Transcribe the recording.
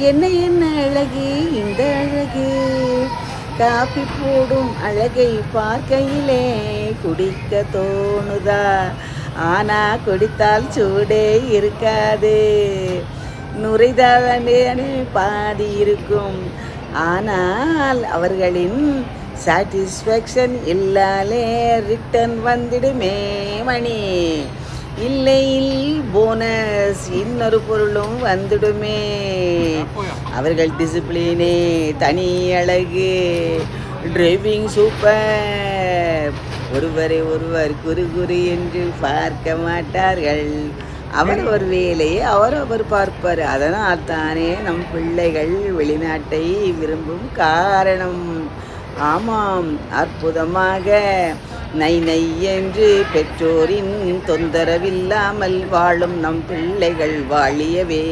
என்ன என்ன அழகு இந்த அழகு, காப்பி போடும் அழகை பார்க்கையிலே குடிக்க தோணுதா, ஆனா குடித்தால் சூடே இருக்காது, நுரைதானே பாதி இருக்கும், ஆனால் அவர்களின் சாட்டிஸ்ஃபேக்ஷன் இல்லாலே ரிட்டன் வந்துடுமே மணி, இல்லையில் போனஸ் இன்னொரு பொருளும் வந்துடுமே. அவர்கள் டிசிப்ளினே தனி அழகு, டிரைவிங் சூப்பர், ஒருவரை ஒருவர் குறு குறு என்று பார்க்க மாட்டார்கள், அவரவர் வேலையை அவரவர் பார்ப்பார். அதனால் தானே நம் பிள்ளைகள் வெளிநாட்டை விரும்பும் காரணம். ஆமாம், அற்புதமாக நை நை என்று பெற்றோரின் தொந்தரவில்லாமல் வாழும் நம் பிள்ளைகள் வாழியவே.